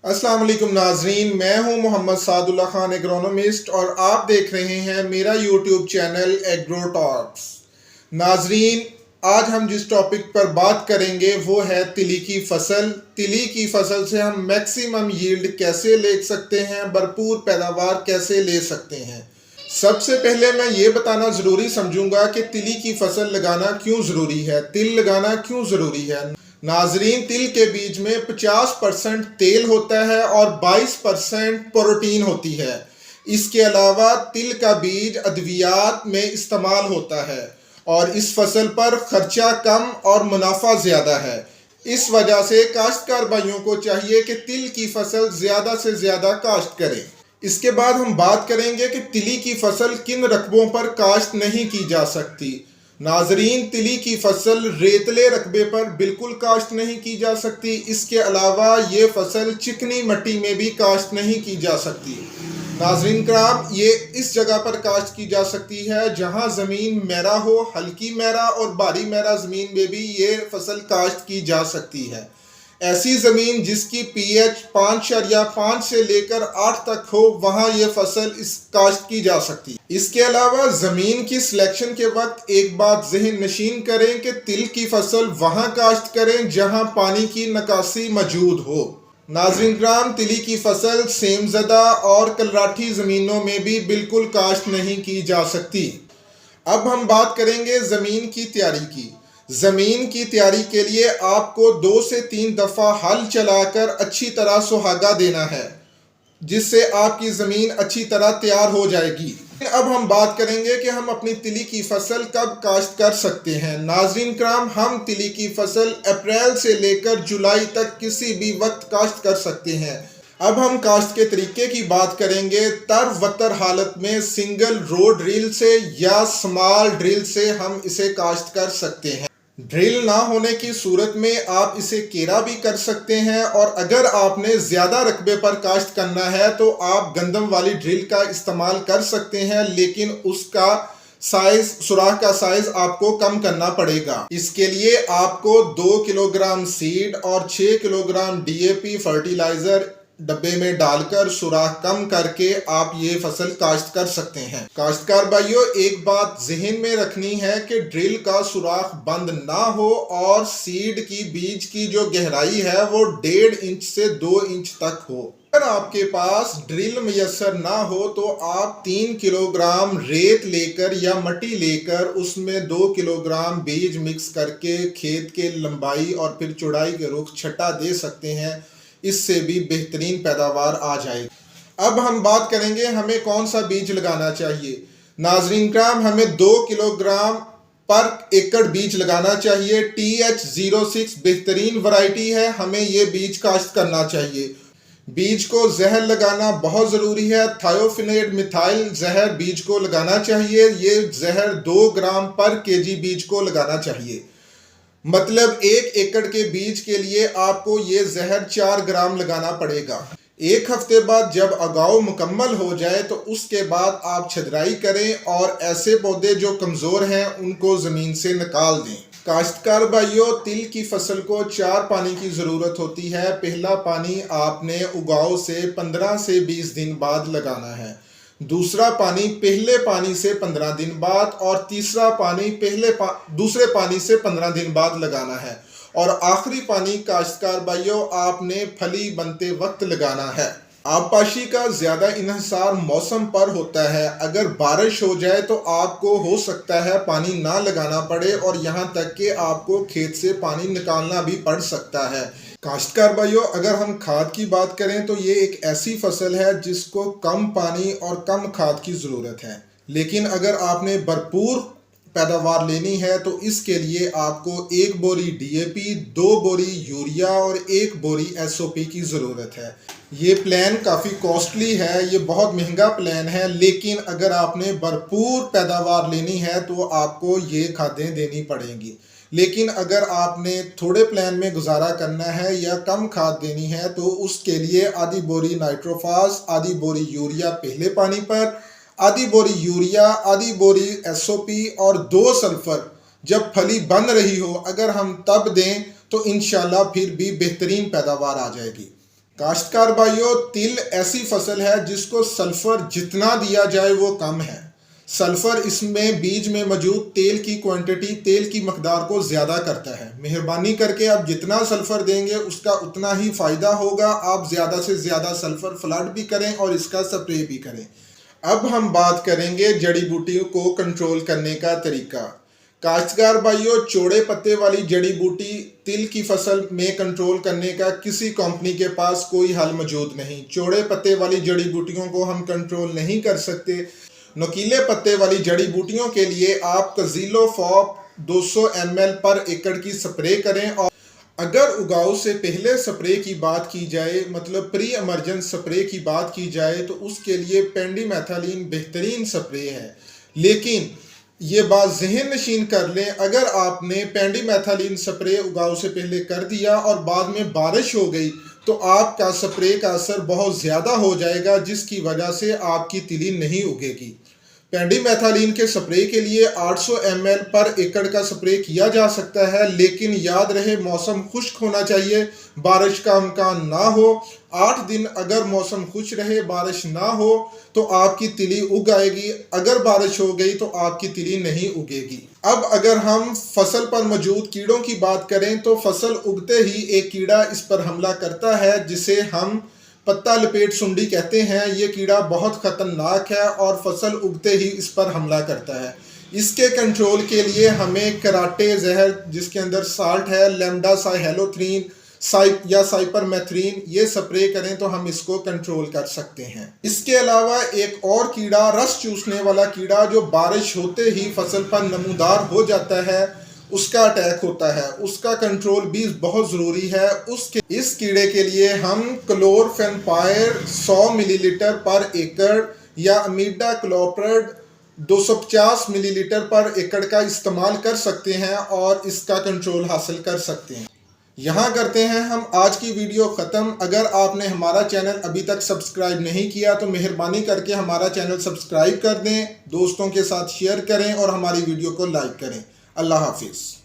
अस्सलाम वालेकुम नाजरीन, मैं हूं मोहम्मद सादुल्ला खान एग्रोनॉमिस्ट और आप देख रहे हैं मेरा यूट्यूब चैनल एग्रो टॉक्स। नाजरीन, आज हम जिस टॉपिक पर बात करेंगे वो है तिली की फसल। तिली की फसल से हम मैक्सिमम यील्ड कैसे ले सकते हैं, भरपूर पैदावार कैसे ले सकते हैं। सबसे पहले मैं ये बताना ज़रूरी समझूंगा कि तिली की फसल लगाना क्यों ज़रूरी है, तिल लगाना क्यों ज़रूरी है। नाजरीन, तिल के बीज में 50% तेल होता है और 22% प्रोटीन होती है। इसके अलावा तिल का बीज अद्वियात में इस्तेमाल होता है और इस फसल पर खर्चा कम और मुनाफा ज़्यादा है। इस वजह से काश्तकार भाइयों को चाहिए कि तिल की फसल ज़्यादा से ज़्यादा काश्त करें। इसके बाद हम बात करेंगे कि तिली की फसल किन रकबों पर काश्त नहीं की जा सकती। नाजरीन, तिली की फसल रेतले रकबे पर बिल्कुल काश्त नहीं की जा सकती। इसके अलावा ये फसल चिकनी मिट्टी में भी काश्त नहीं की जा सकती। नाजरीन कराम, ये इस जगह पर काश्त की जा सकती है जहां ज़मीन मैरा हो। हल्की मैरा और भारी मैरा ज़मीन में भी ये फसल काश्त की जा सकती है। ऐसी ज़मीन जिसकी पीएच 5.5 से लेकर 8 तक हो, वहाँ ये फसल इस काश्त की जा सकती है। इसके अलावा ज़मीन की सिलेक्शन के वक्त एक बात ज़हन नशीन करें कि तिल की फसल वहाँ काश्त करें जहाँ पानी की निकासी मौजूद हो। नाज़रीन किराम, तिली की फसल सेमज़दा और कलराठी ज़मीनों में भी बिल्कुल काश्त नहीं की जा सकती। अब हम बात करेंगे ज़मीन की तैयारी की। ज़मीन की तैयारी के लिए आपको 2 से 3 दफ़ा हल चलाकर अच्छी तरह सुहागा देना है, जिससे आपकी ज़मीन अच्छी तरह तैयार हो जाएगी। अब हम बात करेंगे कि हम अपनी तिली की फसल कब काश्त कर सकते हैं। नाज़रीन कराम, हम तिली की फसल अप्रैल से लेकर जुलाई तक किसी भी वक्त काश्त कर सकते हैं। अब हम काश्त के तरीके की बात करेंगे। तरवतर हालत में सिंगल रो ड्रिल से या स्मॉल ड्रिल से हम इसे काश्त कर सकते हैं। ड्रिल ना होने की सूरत में आप इसे केरा भी कर सकते हैं और अगर आपने ज़्यादा रकबे पर काश्त करना है तो आप गंदम वाली ड्रिल का इस्तेमाल कर सकते हैं, लेकिन उसका साइज, सुराख का साइज आपको कम करना पड़ेगा। इसके लिए आपको 2 किलोग्राम सीड और 6 किलोग्राम डीएपी फर्टिलाइजर डब्बे में डालकर सुराख कम करके आप ये फसल काश्त कर सकते हैं। काश्तकार भाइयों, एक बात जहन में रखनी है कि ड्रिल का सुराख बंद ना हो और सीड की बीज की जो गहराई है वो 1.5 इंच से 2 इंच तक हो। अगर आपके पास ड्रिल मैसर ना हो तो आप 3 किलोग्राम रेत लेकर या मट्टी लेकर उसमें 2 किलोग्राम बीज मिक्स करके खेत के लंबाई और फिर चौड़ाई के रुख छटा दे सकते हैं। इससे भी बेहतरीन पैदावार आ जाएगी। अब हम बात करेंगे हमें कौन सा बीज लगाना चाहिए। नाजरीन कराम, हमें 2 किलोग्राम पर एकड़ बीज लगाना चाहिए। TH06 बेहतरीन वैरायटी है, हमें ये बीज काश्त करना चाहिए। बीज को जहर लगाना बहुत ज़रूरी है। थायोफिनेट मिथाइल जहर बीज को लगाना चाहिए। ये जहर 2 ग्राम पर केजी बीज को लगाना चाहिए। मतलब 1 एकड़ के बीज के लिए आपको ये जहर 4 ग्राम लगाना पड़ेगा। 1 हफ्ते बाद जब उगाव मुकम्मल हो जाए तो उसके बाद आप छदराई करें और ऐसे पौधे जो कमज़ोर हैं उनको ज़मीन से निकाल दें। काश्तकार भाइयों, तिल की फसल को 4 पानी की ज़रूरत होती है। पहला पानी आपने उगाव से 15 से 20 दिन बाद लगाना है। दूसरा पानी पहले पानी से 15 दिन बाद और तीसरा पानी दूसरे पानी से 15 दिन बाद लगाना है। और आखिरी पानी काश्तकार भाइयों आपने फली बनते वक्त लगाना है। आबपाशी का ज़्यादा इन्हिसार मौसम पर होता है। अगर बारिश हो जाए तो आपको हो सकता है पानी ना लगाना पड़े और यहाँ तक कि आपको खेत से पानी निकालना भी पड़ सकता है। काश्तकार भाइयों, अगर हम खाद की बात करें तो ये एक ऐसी फसल है जिसको कम पानी और कम खाद की ज़रूरत है, लेकिन अगर आपने भरपूर पैदावार लेनी है तो इसके लिए आपको 1 बोरी डीएपी, 2 बोरी यूरिया और 1 बोरी एसओपी की ज़रूरत है। ये प्लान काफ़ी कॉस्टली है, ये बहुत महंगा प्लान है, लेकिन अगर आपने भरपूर पैदावार लेनी है तो आपको ये खादें देनी पड़ेंगी। लेकिन अगर आपने थोड़े प्लान में गुजारा करना है या कम खाद देनी है तो उसके लिए आधी बोरी नाइट्रोफास, आधी बोरी यूरिया पहले पानी पर, आधी बोरी यूरिया, आधी बोरी एसओपी और 2 सल्फर जब फली बन रही हो अगर हम तब दें तो इंशाल्लाह फिर भी बेहतरीन पैदावार आ जाएगी। काश्तकार भाइयों, तिल ऐसी फसल है जिसको सल्फर जितना दिया जाए वो कम है। सल्फर इसमें बीज में मौजूद तेल की क्वांटिटी, तेल की मकदार को ज़्यादा करता है। मेहरबानी करके आप जितना सल्फर देंगे उसका उतना ही फ़ायदा होगा। आप ज़्यादा से ज़्यादा सल्फर फ्लड भी करें और इसका स्प्रे भी करें। अब हम बात करेंगे जड़ी बूटियों को कंट्रोल करने का तरीका। काश्तकार भाइयों, चौड़े पत्ते वाली जड़ी बूटी तिल की फसल में कंट्रोल करने का किसी कंपनी के पास कोई हल मौजूद नहीं। चौड़े पत्ते वाली जड़ी बूटियों को हम कंट्रोल नहीं कर सकते। नुकीले पत्ते वाली जड़ी बूटियों के लिए आप कज़िलोफॉप 200 ml पर एकड़ की स्प्रे करें। और अगर उगाव से पहले स्प्रे की बात की जाए, मतलब प्री इमर्जेंस स्प्रे की बात की जाए, तो उसके लिए पेंडिमेथालिन बेहतरीन स्प्रे है। लेकिन ये बात जहन नशीन कर लें, अगर आपने पेंडिमेथालिन स्प्रे उगाव से पहले कर दिया और बाद में बारिश हो गई तो आपका स्प्रे का असर बहुत ज़्यादा हो जाएगा, जिसकी वजह से आपकी तिली नहीं उगेगी। पेंडिमेथालिन के स्प्रे के लिए 800 ml पर एकड़ का स्प्रे किया जा सकता है, लेकिन याद रहे मौसम खुश्क होना चाहिए, बारिश का इम्कान ना हो। 8 दिन अगर मौसम खुश रहे, बारिश ना हो तो आपकी तिली उग आएगी। अगर बारिश हो गई तो आपकी तिली नहीं उगेगी। अब अगर हम फसल पर मौजूद कीड़ों की बात करें तो फसल उगते ही एक कीड़ा इस पर हमला करता है, जिसे हम पत्ता लपेट सुंडी कहते हैं। ये कीड़ा बहुत खतरनाक है और फसल उगते ही इस पर हमला करता है। इसके कंट्रोल के लिए हमें कराटे जहर, जिसके अंदर साल्ट है, लैम्डा साइहेलोथ्रीन या साइपरमेथ्रीन, ये स्प्रे करें तो हम इसको कंट्रोल कर सकते हैं। इसके अलावा एक और कीड़ा, रस चूसने वाला कीड़ा, जो बारिश होते ही फसल पर नमूदार हो जाता है, उसका अटैक होता है, उसका कंट्रोल भी बहुत ज़रूरी है। इस कीड़े के लिए हम क्लोरफेनपायर 100 मिलीलीटर पर एकड़ या अमीडा क्लोप्रिड 250 मिलीलीटर पर एकड़ का इस्तेमाल कर सकते हैं और इसका कंट्रोल हासिल कर सकते हैं। यहाँ करते हैं हम आज की वीडियो ख़त्म। अगर आपने हमारा चैनल अभी तक सब्सक्राइब नहीं किया तो मेहरबानी करके हमारा चैनल सब्सक्राइब कर दें, दोस्तों के साथ शेयर करें और हमारी वीडियो को लाइक करें। अल्लाह हाफिज़।